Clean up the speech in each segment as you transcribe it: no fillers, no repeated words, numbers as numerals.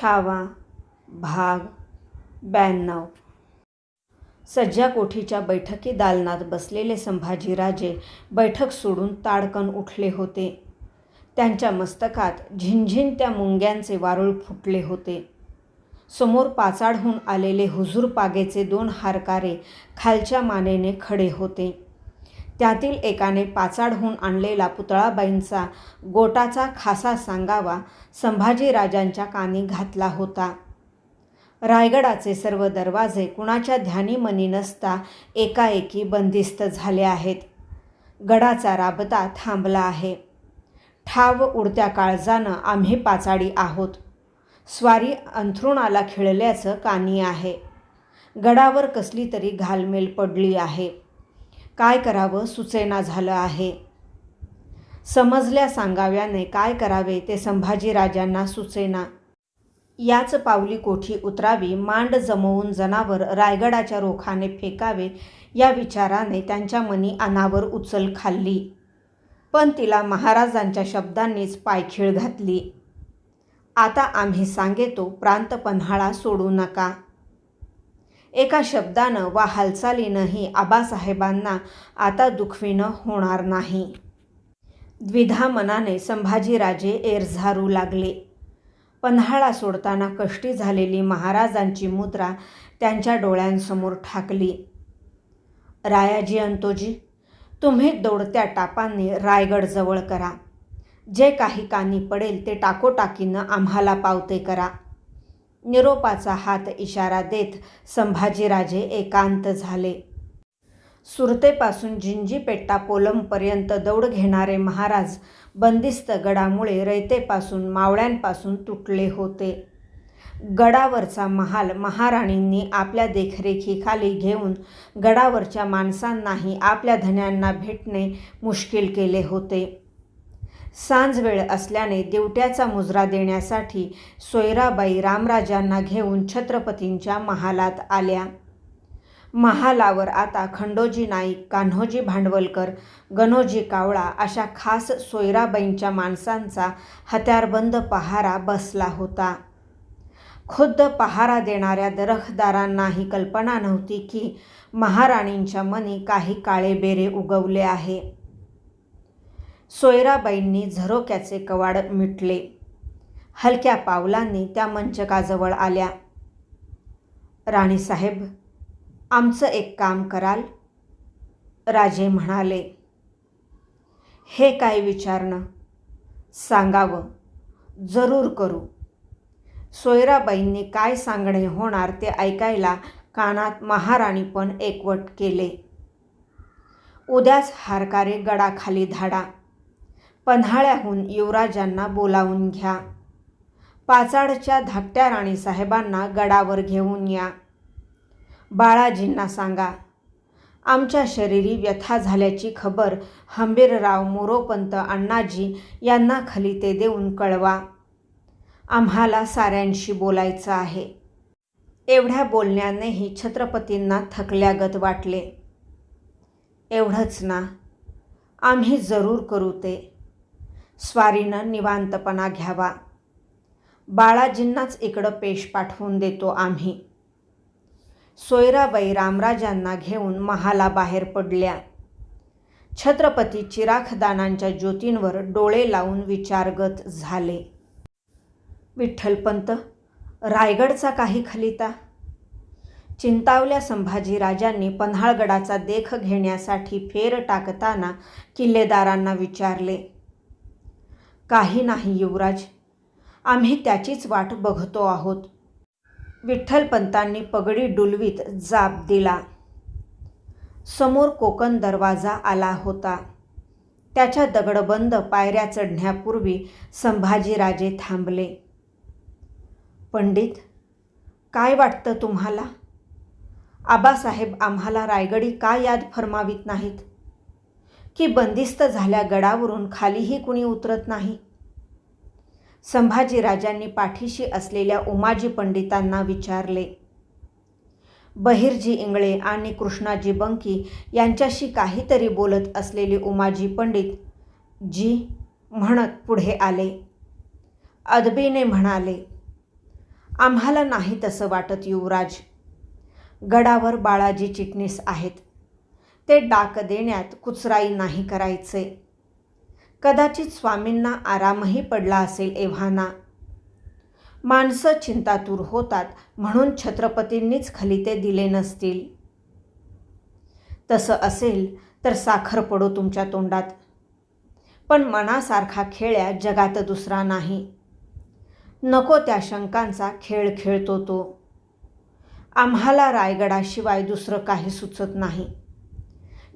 छावा भाग 92. सज्जा कोठीच्या बैठकी दालनात बसलेले संभाजीराजे बैठक सोडून ताडकन उठले होते. त्यांच्या मस्तकात झिंझिन त्या मुंग्यांचे वारूळ फुटले होते. समोर पाचाडहून आलेले हुजूर पागेचे 2 हारकारे खालच्या मानेने खडे होते. त्यातील एकाने पाचाडहून आणलेला पुतळाबाईंचा गोटाचा खासा सांगावा संभाजीराजांच्या कानी घातला होता. रायगडाचे सर्व दरवाजे कुणाच्या ध्यानीमनी नसता एकाएकी बंदिस्त झाले आहेत. गडाचा राबता थांबला आहे. ठाव उडत्या काळजानं आम्ही पाचाडी आहोत. स्वारी अंथरुणाला खिळल्याचं कानी आहे. गडावर कसली तरी घालमेल पडली आहे. काय करावं सुचेना झालं आहे. समजल्या सांगाव्याने काय करावे ते संभाजीराजांना सुचेना. याच पावली कोठी उतरावी, मांड जमवून जनावर रायगडाच्या रोखाने फेकावे या विचाराने त्यांच्या मनी अनावर उचल खाल्ली. पण तिला महाराजांच्या शब्दांनीच पायखीळ घातली. आता आम्ही सांगेतो प्रांत पन्हाळा सोडू नका. एका शब्दानं वा हालचालीनंही आबासाहेबांना आता दुखविणं होणार नाही. द्विधा मनाने संभाजीराजे एरझारू लागले. पन्हाळा सोडताना कष्टी झालेली महाराजांची मुद्रा त्यांच्या डोळ्यांसमोर ठाकली. रायाजी अंतोजी, तुम्ही दौडत्या टापांनी रायगड जवळ करा. जे काही कानी पडेल ते टाकोटाकीनं आम्हाला पावते करा. निरोपाचा हात इशारा देत संभाजीराजे एकांत झाले. सुरतेपासून जिंजीपेट्टा पोलमपर्यंत दौड घेणारे महाराज बंदिस्त गडामुळे रयतेपासून मावळ्यांपासून तुटले होते. गडावरचा महाल महाराणींनी आपल्या देखरेखीखाली घेऊन गडावरच्या माणसांनाही आपल्या धन्यांना भेटणे मुश्किल केले होते. सांजवेळ असल्याने दिवट्याचा मुजरा देण्यासाठी सोयराबाई रामराजांना घेऊन छत्रपतींच्या महालात आल्या. महालावर आता खंडोजी नाईक, कान्होजी भांडवलकर, गणोजी कावळा अशा खास सोयराबाईंच्या माणसांचा हत्यारबंद पहारा बसला होता. खुद्द पहारा देणाऱ्या दरखदारांनाही कल्पना नव्हती की महाराणींच्या मनी काही काळेबेरे उगवले आहे. सोयराबाईंनी झरोक्याचे कवाड मिटले. हलक्या पावलांनी त्या मंचकाजवळ आल्या. राणीसाहेब, आमचं एक काम कराल? राजे म्हणाले. हे काय विचारणं? सांगावं. जरूर करू. सोयराबाईंनी काय सांगणे होणार ते ऐकायला कानात महाराणी पण एकवट केले. उद्याच हारकारे गडाखाली धाडा. पन्हाळ्याहून युवराजांना बोलावून घ्या. पाचाडच्या धाकट्या राणीसाहेबांना गडावर घेऊन या. बाळाजींना सांगा. आमच्या शरीरी व्यथा झाल्याची खबर हंबीरराव मोरोपंत अण्णाजी यांना खलिते देऊन कळवा. आम्हाला साऱ्यांशी बोलायचं आहे. एवढ्या बोलण्यानेही छत्रपतींना थकल्यागत वाटले. एवढंच ना? आम्ही जरूर करू ते. स्वारीनं निवांतपणा घ्यावा. बाळाजींनाच इकडं पेश पाठवून देतो आम्ही. सोयराबाई रामराजांना घेऊन महालाबाहेर पडल्या. छत्रपती चिराखदानांच्या ज्योतींवर डोळे लावून विचारगत झाले. विठ्ठलपंत, रायगडचा काही खलिता? चिंतावल्या संभाजीराजांनी पन्हाळगडाचा देख घेण्यासाठी फेर टाकताना किल्लेदारांना विचारले. काही नाही युवराज, आम्ही त्याचीच वाट बघतो आहोत. विठ्ठलपंतांनी पगडी डुलवीत जाब दिला. समोर कोकण दरवाजा आला होता. त्याच्या दगडबंद पायऱ्या चढण्यापूर्वी संभाजीराजे थांबले. पंडित, काय वाटतं तुम्हाला? आबासाहेब आम्हाला रायगडी का याद फरमावीत नाहीत? की बंदिस्त झाल्या गडावरून खालीही कुणी उतरत नाही? संभाजीराजांनी पाठीशी असलेल्या उमाजी पंडितांना विचारले. बहिर्जी इंगळे आणि कृष्णाजी बंकी यांच्याशी काहीतरी बोलत असलेले उमाजी पंडित जी म्हणत पुढे आले. अदबीने म्हणाले, आम्हाला नाही तसं वाटत युवराज. गडावर बाळाजी चिटणीस आहेत. ते डाक देण्यात कुचराई नाही करायचे. कदाचित स्वामींना आरामही पडला असेल एव्हाना. माणसं चिंतातूर होतात म्हणून छत्रपतींनीच खलिते दिले नसतील. तसं असेल तर साखर पडो तुमच्या तोंडात. पण मनासारखा खेळ्या जगात दुसरा नाही. नको त्या शंकांचा खेळ खेळतो तो. आम्हाला रायगडाशिवाय दुसरं काही सुचत नाही.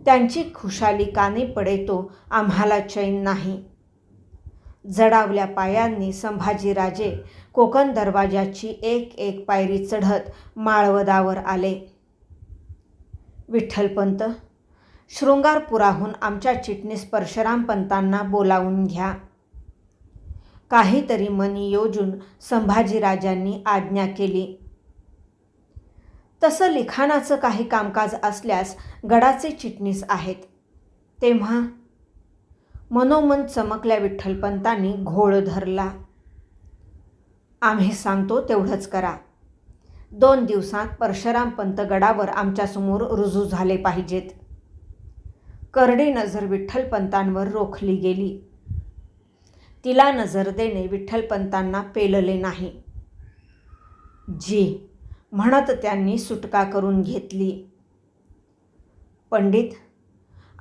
त्यांची खुशाली कानी पडे तो आम्हाला चैन नाही. जडावल्या पायांनी संभाजीराजे कोकण दरवाजाची एक एक पायरी चढत माळवदावर आले. विठ्ठलपंत, शृंगारपुराहून आमच्या चिटणीस परशुरामपंतांना बोलावून घ्या. काहीतरी मनी योजून संभाजीराजांनी आज्ञा केली. तसं लिखाणाचं काही कामकाज असल्यास गडाचे चिटणीस आहेत. तेव्हा मनोमन चमकल्या विठ्ठलपंतांनी घोळ धरला. आम्ही सांगतो तेवढंच करा. 2 दिवसात परशुरामपंत गडावर आमच्यासमोर रुजू झाले पाहिजेत. करडी नजर विठ्ठलपंतांवर रोखली गेली. तिला नजर देणे विठ्ठलपंतांना पेलले नाही. जी म्हणत त्यांनी सुटका करून घेतली. पंडित,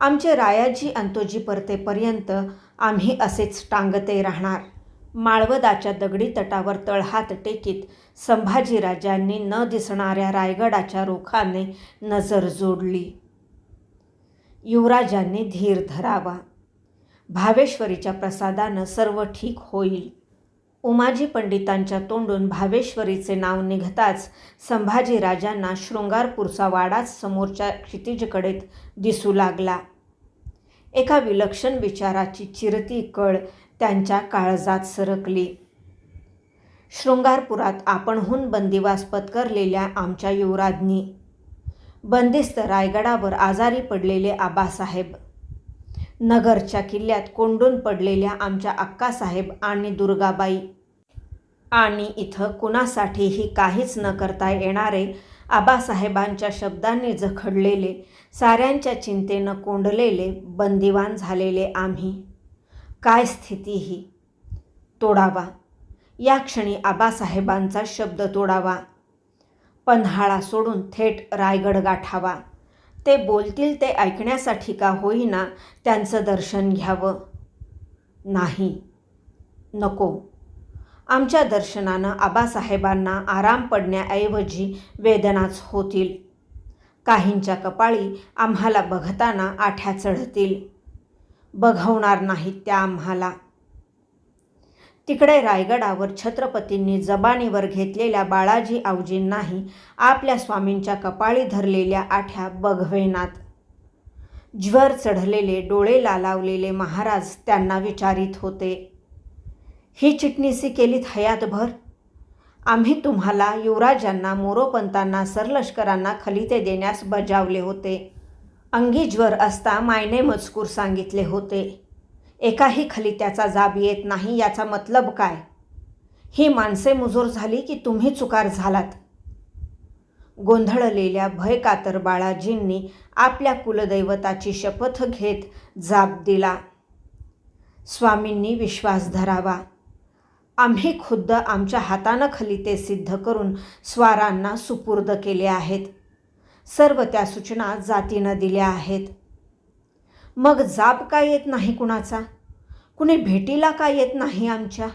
आमचे रायाजी अंतोजी परतेपर्यंत आम्ही असेच टांगते राहणार. माळवदाच्या दगडी तटावर तळहात टेकीत संभाजीराजांनी न दिसणाऱ्या रायगडाच्या रोखाने नजर जोडली. युवराजांनी धीर धरावा. भावेश्वरीच्या प्रसादानं सर्व ठीक होईल. उमाजी पंडितांच्या तोंडून भावेश्वरीचे नाव निघताच संभाजीराजांना शृंगारपूरचा वाडाच समोरच्या क्षितिजकडेत दिसू लागला. एका विलक्षण विचाराची चिरती कळ त्यांच्या काळजात सरकली. शृंगारपुरात आपणहून बंदिवास पत्करलेल्या आमच्या युवराज्ञी, बंदिस्त रायगडावर आजारी पडलेले आबासाहेब, नगरच्या किल्ल्यात कोंडून पडलेल्या आमच्या अक्कासाहेब आणि दुर्गाबाई, आणि इथं कुणासाठीही काहीच न करता येणारे आबासाहेबांच्या शब्दांनी जखडलेले, साऱ्यांच्या चिंतेनं कोंडलेले, बंदिवान झालेले आम्ही. काय स्थिती ही! तोडावा. या क्षणी आबासाहेबांचा शब्द तोडावा. पन्हाळा सोडून थेट रायगड गाठावा. ते बोलतील ते ऐकण्यासाठी का होईना त्यांचं दर्शन घ्यावं. नाही, नको. आमच्या दर्शनानं आबासाहेबांना आराम पडण्याऐवजी वेदनाच होतील. काहींच्या कपाळी आम्हाला बघताना आठ्या चढतील. बघवणार नाहीत त्या आम्हाला. तिकडे रायगडावर छत्रपतींनी जबानीवर घेतलेल्या बाळाजी आवजींनाही आपल्या स्वामींच्या कपाळी धरलेल्या आठ्या बघवेनात. ज्वर चढलेले, डोळे लालावलेले महाराज त्यांना विचारित होते. ही चिटणीसी केलीत हयातभर? आम्ही तुम्हाला, युवराजांना, मोरोपंतांना, सरलष्करांना खलिते देण्यास बजावले होते. अंगी ज्वर असता मायने मजकूर सांगितले होते. एकाही खलित्याचा जाब येत नाही याचा मतलब काय? ही माणसे मुजोर झाली की तुम्ही चुकार झालात? गोंधळलेल्या भयकातर बाळाजींनी आपल्या कुलदैवताची शपथ घेत जाब दिला. स्वामींनी विश्वास धरावा. आम्ही खुद्द आमच्या हातानं खलिते सिद्ध करून स्वारांना सुपूर्द केले आहेत. सर्व त्या सूचना जातीनं दिल्या आहेत. मग जाब का येत नाही कुणाचा? कुणी भेटीला का येत नाही आमच्या?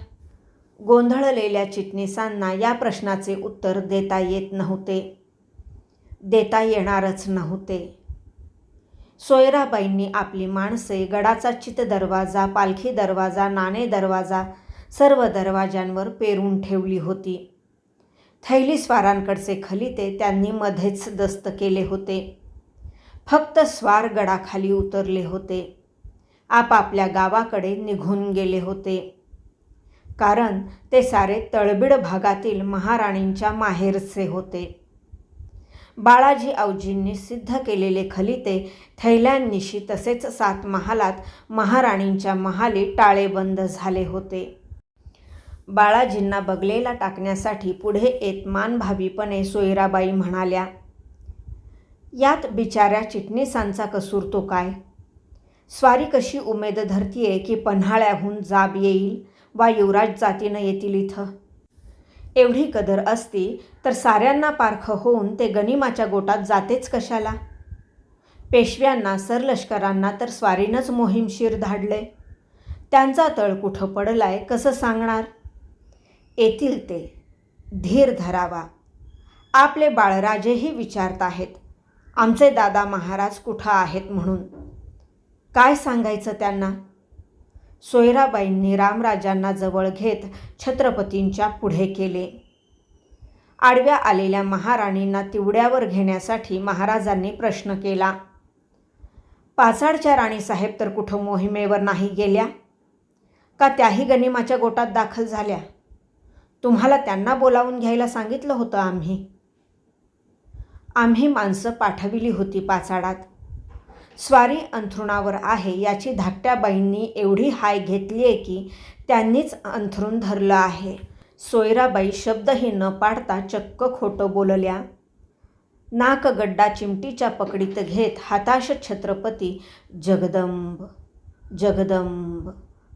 गोंधळलेल्या चिटणीसांना या प्रश्नाचे उत्तर देता येत नव्हते. देता येणारच नव्हते. सोयराबाईंनी आपली माणसे गडाचा चित दरवाजा, पालखी दरवाजा, नाणे दरवाजा, सर्व दरवाजांवर पेरून ठेवली होती. थैली स्वारांकडचे खलिते त्यांनी मध्येच दस्त केले होते. फक्त स्वार गडाखाली उतरले होते. आपापल्या गावाकडे निघून गेले होते. कारण ते सारे तळबीड भागातील महाराणींच्या माहेरचे होते. बाळाजी आवजींनी सिद्ध केलेले खलिते थैल्यांनिशी तसेच 7 महालात महाराणींच्या महाली टाळेबंद झाले होते. बाळाजींना बगलेला टाकण्यासाठी पुढे येत मानभावीपणे सोयराबाई म्हणाल्या, यात बिचाऱ्या चिटणीसांचा कसूर तो काय? स्वारी कशी उमेद धरतीये की पन्हाळ्याहून जाब येईल वा युवराज जातीनं येतील इथं? एवढी कदर असती तर साऱ्यांना पारखं होऊन ते गनिमाच्या गोटात जातेच कशाला? पेशव्यांना सरलष्करांना तर स्वारीनंच मोहीमशीर धाडले. त्यांचा तळ कुठं पडलाय कसं सांगणार? येतील ते, धीर धरावा. आपले बाळराजेही विचारताहेत आमचे दादा महाराज कुठं आहेत म्हणून. काय सांगायचं त्यांना? सोयराबाईंनी रामराजांना जवळ घेत छत्रपतींच्या पुढे केले. आडव्या आलेल्या महाराणींना तिवड्यावर घेण्यासाठी महाराजांनी प्रश्न केला, पाचाडच्या राणीसाहेब तर कुठं मोहिमेवर नाही गेल्या का? त्याही गनिमाच्या गोटात दाखल झाल्या? तुम्हाला त्यांना बोलावून घ्यायला सांगितलं होतं आम्ही माणसं पाठविली होती पाचाडात. स्वारी अंथरुणावर आहे याची धाकट्या बाईंनी एवढी हाय घेतलीये की त्यांनीच अंथरूण धरलं आहे. सोयराबाई शब्दही न पाडता चक्क खोटं बोलल्या. नाक गड्डा चिमटीच्या पकडीत घेत हाताश छत्रपती जगदंब जगदंब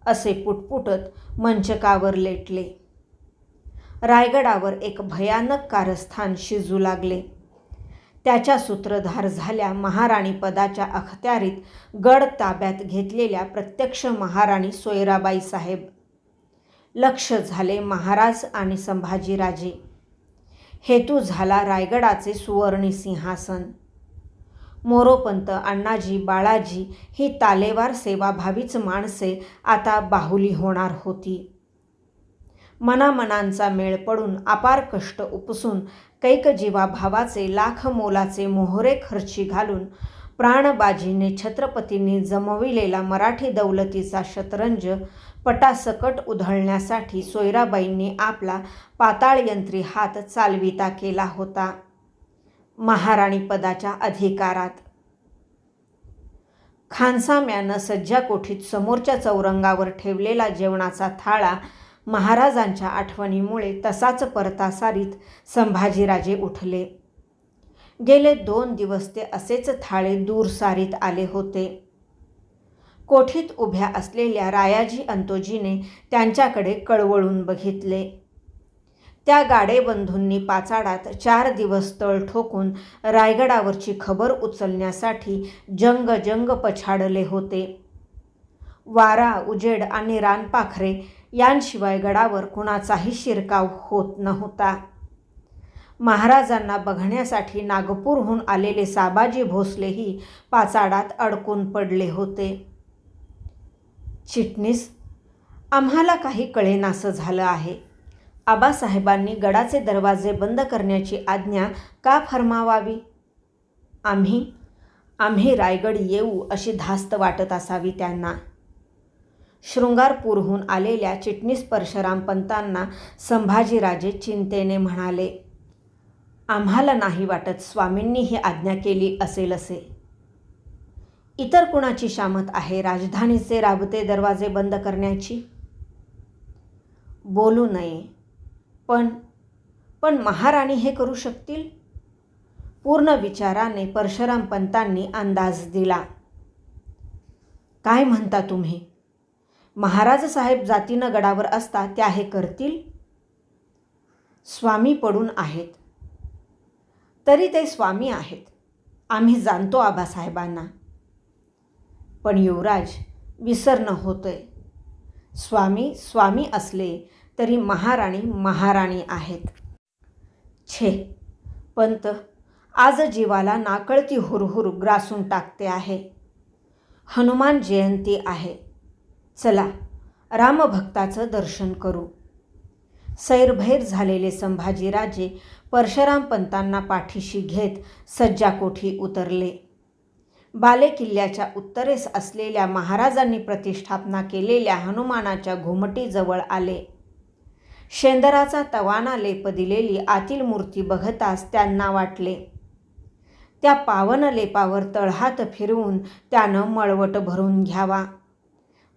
असे पुटपुटत मंचकावर लेटले. रायगडावर एक भयानक कारस्थान शिजू लागले. त्याच्या सूत्रधार झाल्या महाराणी पदाच्या अखत्यारीत गड ताब्यात घेतलेल्या प्रत्यक्ष महाराणी सोयराबाई साहेब. लक्ष झाले महाराज आणि संभाजीराजे. हेतू झाला रायगडाचे सुवर्णी सिंहासन. मोरोपंत, अण्णाजी, बाळाजी ही तालेवार सेवाभावीच माणसे आता बाहुली होणार होती. मनामनांचा मेळ पडून अपार कष्ट उपसून कैक जीवाभावाचे लाख मोलाचे मोहरे खर्ची घालून प्राणबाजीने छत्रपतींनी जमविलेला मराठी दौलतीचा शतरंज पटासकट उधळण्यासाठी सोयराबाईंनी आपला पाताळयंत्री हात चालविता केला होता. महाराणी पदाच्या अधिकारात खानसाम्यानं सज्जा कोठीत समोरच्या चौरंगावर ठेवलेला जेवणाचा थाळा महाराजांच्या आठवणीमुळे तसाच परता सारीत संभाजीराजे उठले. गेले 2 दिवस ते असेच थाळे दूर सारीत आले होते. कोठीत उभ्या असलेल्या रायाजी अंतोजीने त्यांच्याकडे कळवळून बघितले. त्या गाडेबंधूंनी पाचाडात 4 दिवस तळ ठोकून रायगडावरची खबर उचलण्यासाठी जंग जंग पछाडले होते. वारा, उजेड आणि रानपाखरे यांशिवाय गडावर कुणाचाही शिरकाव होत नव्हता. महाराजांना बघण्यासाठी नागपूरहून आलेले साबाजी भोसलेही पाचाडात अडकून पडले होते. चिटणीस, आम्हाला काही कळेनासं झालं आहे. आबासाहेबांनी गडाचे दरवाजे बंद करण्याची आज्ञा का फरमावावी? आम्ही रायगड येऊ अशी धास्त वाटत असावी त्यांना. शृंगारपूरहून आलेल्या चिटणीस परशुराम पंतांना संभाजीराजे चिंतेने म्हणाले, आम्हाला नाही वाटत स्वामींनी ही आज्ञा केली असेल असे. इतर कुणाची शामत आहे राजधानीचे राबते दरवाजे बंद करण्याची? बोलू नये, पण महाराणी हे करू शकतील? पूर्ण विचाराने परशुराम पंतांनी अंदाज दिला. काय म्हणता तुम्ही? महाराज साहेब जातीनं गडावर असता त्या हे करतील? स्वामी पडून आहेत. तरी ते स्वामी आहेत, आम्ही जाणतो आबासाहेबांना. पण युवराज विसरणं होतंय. स्वामी असले तरी महाराणी आहेत. छे पंत, आज जीवाला नाकळती हुरहुर ग्रासून टाकते आहे. हनुमान जयंती आहे. चला रामभक्ताचं दर्शन करू. सैरभैर झालेले संभाजीराजे परशुराम पंतांना पाठीशी घेत सज्जाकोठी उतरले. बालेकिल्ल्याच्या उत्तरेस असलेल्या महाराजांनी प्रतिष्ठापना केलेल्या हनुमानाच्या घुमटीजवळ आले. शेंदराचा तवाना लेप दिलेली आतील मूर्ती बघताच त्यांना वाटले. त्या पावन लेपावर तळहात फिरवून त्यानं मळवट भरून घ्यावा.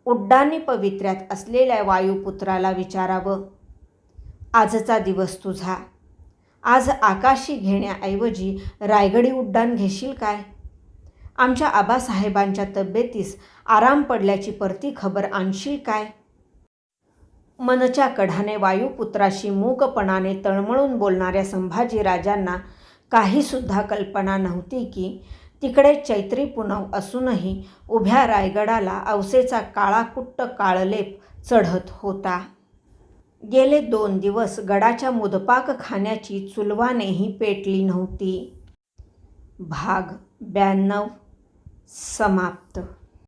उड्डाणी पवित्र्यात असलेल्या वायुपुत्राला विचारावं, आजचा दिवस तुझा. आज आकाशी घेण्याऐवजी रायगडी उड्डाण घेशील काय? आमच्या आबासाहेबांच्या तब्येतीस आराम पडल्याची परती खबर आणशील काय? मनच्या कढाने वायुपुत्राशी मूकपणाने तळमळून बोलणाऱ्या संभाजीराजांना काहीसुद्धा कल्पना नव्हती की तिकडे चैत्री पुनव असूनही उभ्या रायगडाला अवसेचा काळाकुट्ट काळलेप चढत होता. गेले 2 दिवस गडाच्या मुदपाक खाण्याची चुलवानेही पेटली नव्हती. भाग 92 समाप्त.